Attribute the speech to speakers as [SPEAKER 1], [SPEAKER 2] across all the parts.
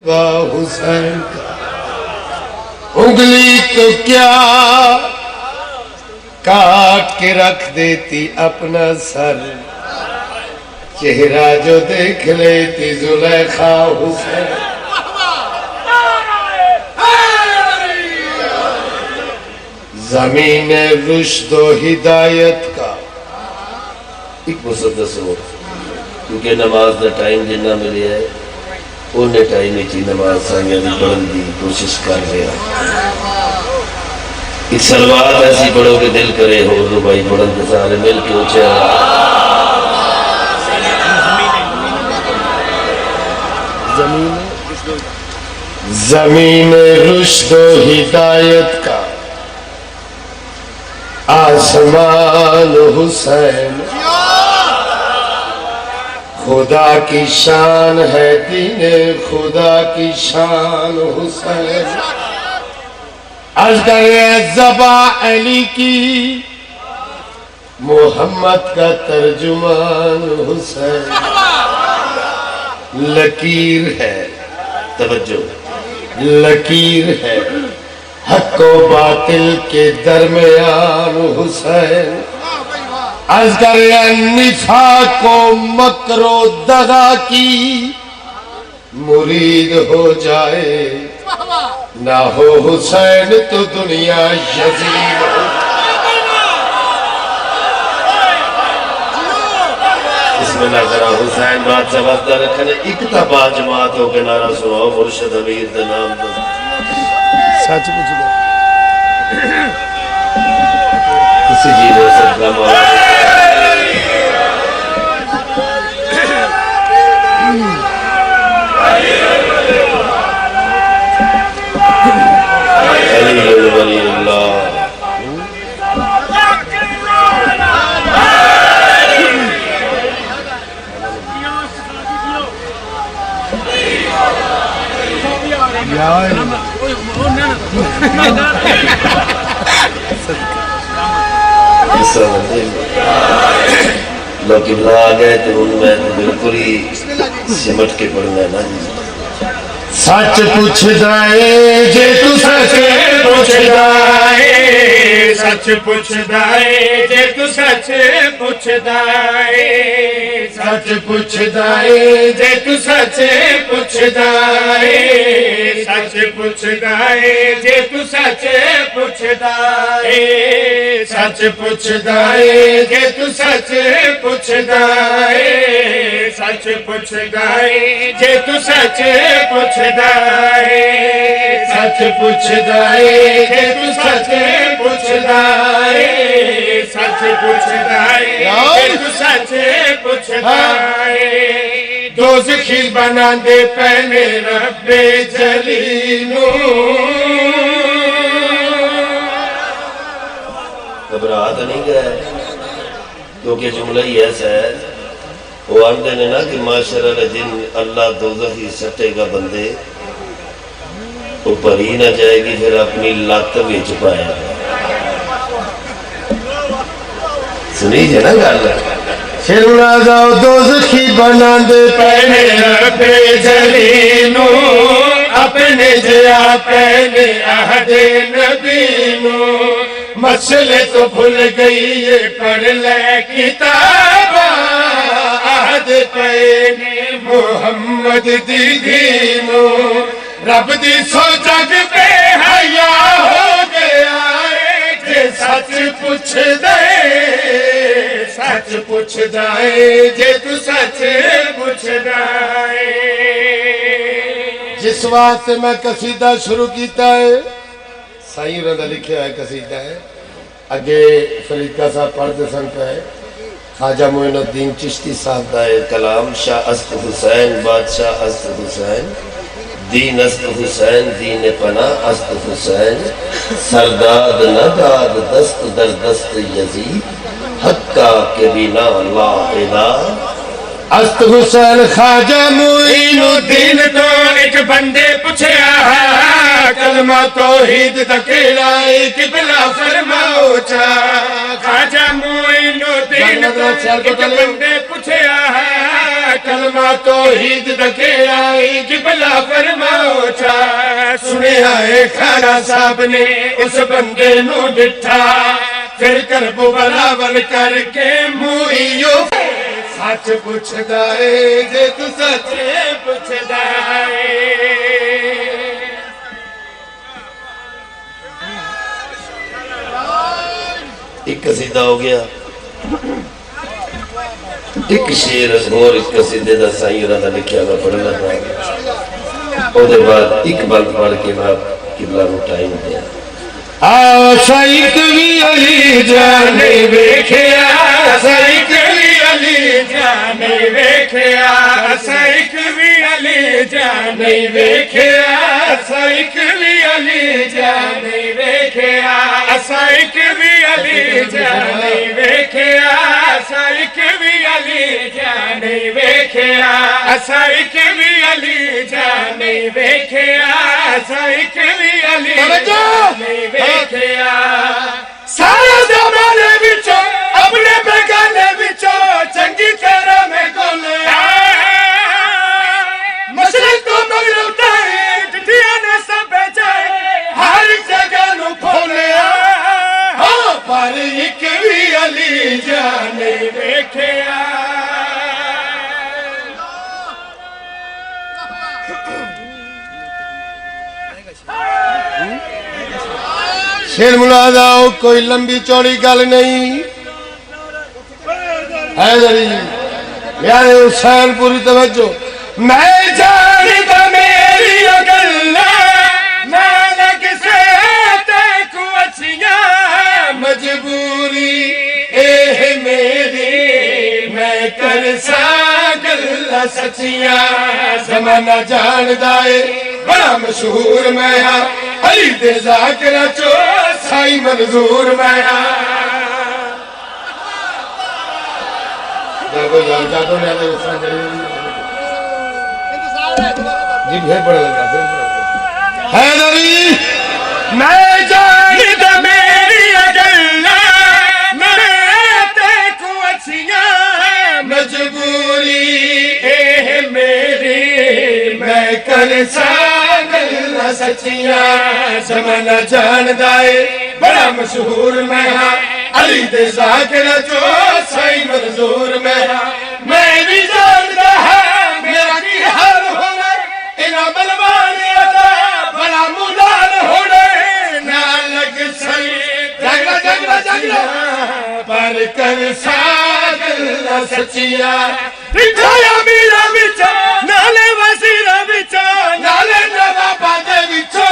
[SPEAKER 1] حسین انگلی تو کیا کاٹ کے رکھ دیتی اپنا سر، چہرہ جو دیکھ لیتی زلیخا حسین۔ زمین رشد و ہدایت کا ایک مسدس ہو، کیونکہ نماز دا ٹائم جنہ ملے ہے انہیں ٹائم ہی نماز سائیاں دی پڑھن دی کوشش کر رہا۔ ایک سلوات ایسی پڑھو کہ دل کرے ہو دو بھائی پڑھن کے سارے مل کے اچھا زمین رشد و ہدایت کا آسمان حسین، خدا کی شان ہے دین خدا کی شان حسین۔ ازگر زبا علی کی محمد کا ترجمان حسین، لکیر ہے توجہ لکیر ہے حق و باطل کے درمیان حسین۔ ازگر نفاق و مکر و دغا کی مرید ہو جائے نہ ہو حسین تو دنیا یزید ہو۔ اس میں نظرہ حسین بات جواب دار رکھنے اکتبا جماعت ہو کے نعرہ سناؤ مرشد امیر دا نام دا سچ پوچھ دو کسی جی نے صدقہ مولا علی ولی اللہ لوگ ابلا آگئے تو ان میں بالکل ہی سمٹ کے پڑھنا ہے نا جی۔ سچ پوچھ دائے جے تو سچ پوچھ دائے، سچ پوچھ دائے جے تو سچ پوچھ دائے، سچ پوچھ دائے جے تو سچ پوچھ دائے، سچ پوچھ دائے جے تو سچ پوچھ دائے، سچ پوچھ دائے جے تو سچ پوچھ دائے، سچ پوچھ دائے جے تو سچ پوچھ دائے، سچ پوچھ دائے جے تو سچ پوچھ دائے، سچ پوچھ دائے جے تو سچ پوچھ دائے۔ دوزخی بنا دے پہنے رب جلیلو، گھبرا تو نہیں گیا کیونکہ جملہ ہی ایسا ہے، وہ آندے نے نا کہ معاشر الجن اللہ دوزخی سٹے گا بندے وہ پری نہ جائے گی پھر اپنی لات بھی چھپایا۔ سنی جائے نا گاللہ پھر نازاؤ دوزخی بنا دے پہنے رب جلیلو، اپنے جیا پہنے عہد نبینو، مسئلے تو بھول گئی یہ پڑھ لے کتابہ، عہد پہنے محمد دی دینو، رب دی سو جگ پہ حیا ہو گیا ہے، جے سچ پوچھ دے، سچ پوچھ دائے جے تو سچ پوچھ دائے۔ جس واسطے میں قصیدہ شروع کیتا ہے سائیں رضا لکھیا ہے قصیدہ ہے، اگے فریقہ صاحب پڑھتے سن پہ ہے، خواجہ معین الدین چشتی صاحب دا کلام، شاہ اسد حسین بادشاہ اسد حسین، دین اسد حسین دین پناہ اسد حسین، سرداد نداد دست در دست یزید، حقا کے بنا لا الہ۔ اسد حسین خواجہ معین الدین تو ایک بندے پوچھیا، کلمہ توحید دا کیڑا قبلہ فرماؤ چا، خواجہ معین الدین تو ایک بندے پوچھیا، کلمہ توحید دا کیڑا قبلہ فرماؤ سوچا سنیا ہے کھانا صاحب نے اس بندے نو ڈٹھا پھر کربو بلاول کر کے موئیو سچ پوچھدا ہے جے تو سچ پوچھدا ہے ایک قصیدہ ہو گیا ایک شیر اور ایک قصیدے دا سائیں رہا لکھیا میں پڑھنا تھا اور دے بعد ایک بلد پڑھ کے بعد قبلہ نو ٹائم دیا سائق بھی علی جانے ویکھیا سائق بھی علی جانے ویکھیا سائق بھی علی جانے ویکھیا سائق بھی علی جانے ویکھیا سائق بھی علی جانے ویکھیا سائق بھی علی جانے ویکھیا سائق بھی علی جانے ویکھیا سائق بھی علی جانے ویکھیا سارا زمانے بچو اپنے بیگانے بچو چنگی طرح میں گولیا مشرق کو مغرب تائیں ٹٹیاں نے سب بچائے ہر جگہ نو کھولیا ہاں پر ایک بھی علی جانے ویکھیا شیر ملاد آؤ کوئی لمبی چوڑی گل نہیں حیدری یار حسین پوری توجہ میں جانتا میری اگلا مالک سے تیکو اچھیاں مجبوری اے میری میں کر سا گلہ سچیاں زمانہ جان دائے بڑا مشہور میں ہاں علی دے ذاکرہ چو سائی منظور میں دیکھو جانتا تو نہیں آتے اس نے جی پھر پڑھ لگا حیدری میں جانتا میری اگلا میں تیکو اچھیاں مجبوری اے میری میں کر سا سچیاں زمانہ جان دائے بڑا مشہور میں ہاں علی دے ذاکرہ جو سائی منظور میں ہاں میں بھی جانتا ہے میرا کی حال ہونا انہا ملوانے ادا بڑا مدار ہونے نہ لگ سائی جگرہ جگرہ جگرہ پر کر ساگل سچیاں رکھایا میرا بچا نالے وزیرہ بچا نالے نوابہ دے بچا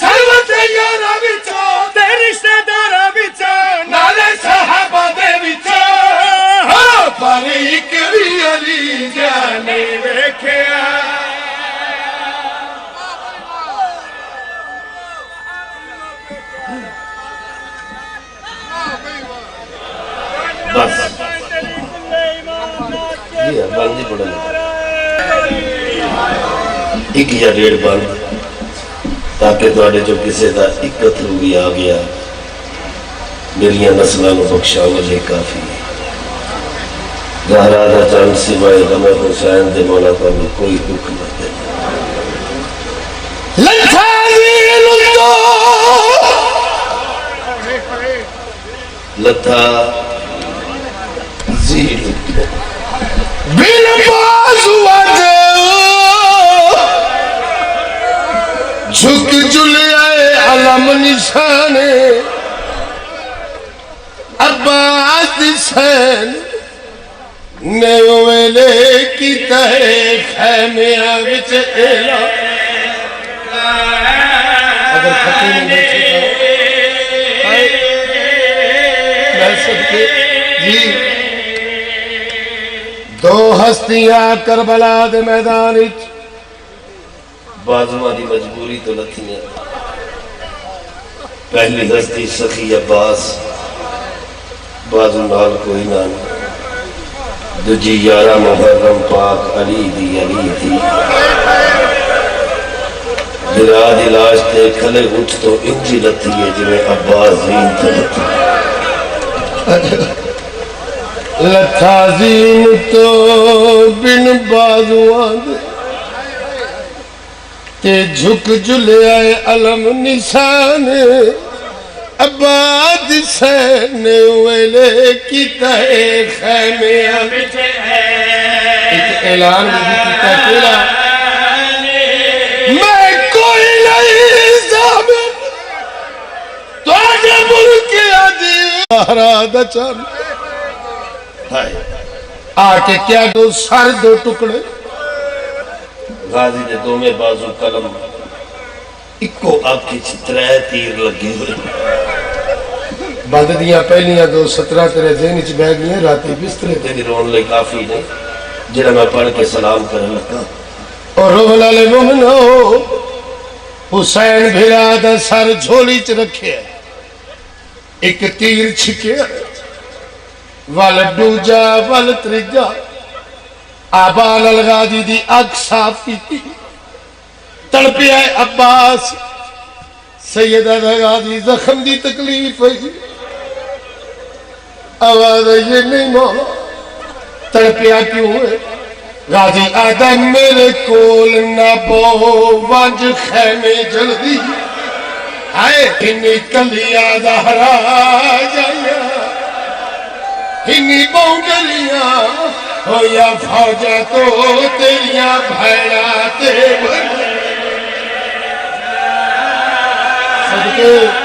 [SPEAKER 1] سلوت یارہ بچا دے رشتہ دارہ بچا نالے صحابہ دے بچا ہاں پر ایک بھی علی جانے ویکھیا بس بند ہی پڑھا لگا ایک یا ڈیڑھ بند تاکہ توڑے جو کسے دا ایک قتلو بھی آ گیا میریاں نسلانو بخشا وجہ کافی گہرا دا چاند سوائے غم حسین دے مولا پر کوئی حکم دے لتھا زیر بن بازو جھک جلے علم نشانے عباس حسین نیو ویلے کی تہے خیمیاں وچ اعلان اگر ختم میں سب کے جی دو ہستیاں کربلا دے میدان اچ بازمہ دی مجبوری تو لتھیاں پہلی ہستی سخی عباس بازو نال کوئی نان دجی یارہ محرم پاک علی دی علی تھی درا دی لاش تے کھلے اٹھ تو انجی لتھی ہے جنہیں عباس زین تھا لتھا زین تو بن بازوان دے تے جھک جلے آئے علم نشان عباد حسین ویلے کیتا ہے خیمے ایک اعلان بھی کیتا کیلا میں کوئی نہیں زامن تو آگے ملک آدھی آرادہ چاند آکے کیا دو سر دو ٹکڑے غازی دے دو میں بازو قلم اکو آنکھی چھترے تیر لگے ہوئے بند دیاں پہلیاں دو 17 تیرے ذہن چ بہ گئے راتی بسترے تیری رون لئی کافی نہیں جڑا میں پڑھ کے سلام کرنے لگا اور روح لالے مومنو حسین بھرا دا سر جھولی چ رکھے ایک تیر چھکے وال ڈوجا وال ترجا آبال الغازی دی اگ صاف کی تڑپی آئے عباس سیدہ غازی زخم دی تکلیف ہے آواز یہ نہیں مولا تڑپیا کیوں ہے غازی آدم میرے کول نہ بو وانج خیمے جلدی آئے ہنی کلیا زہرا جایا ہنی بونگلیاں ہو یا فوجہ تو تیریاں بھائڑا تے بھر صدقے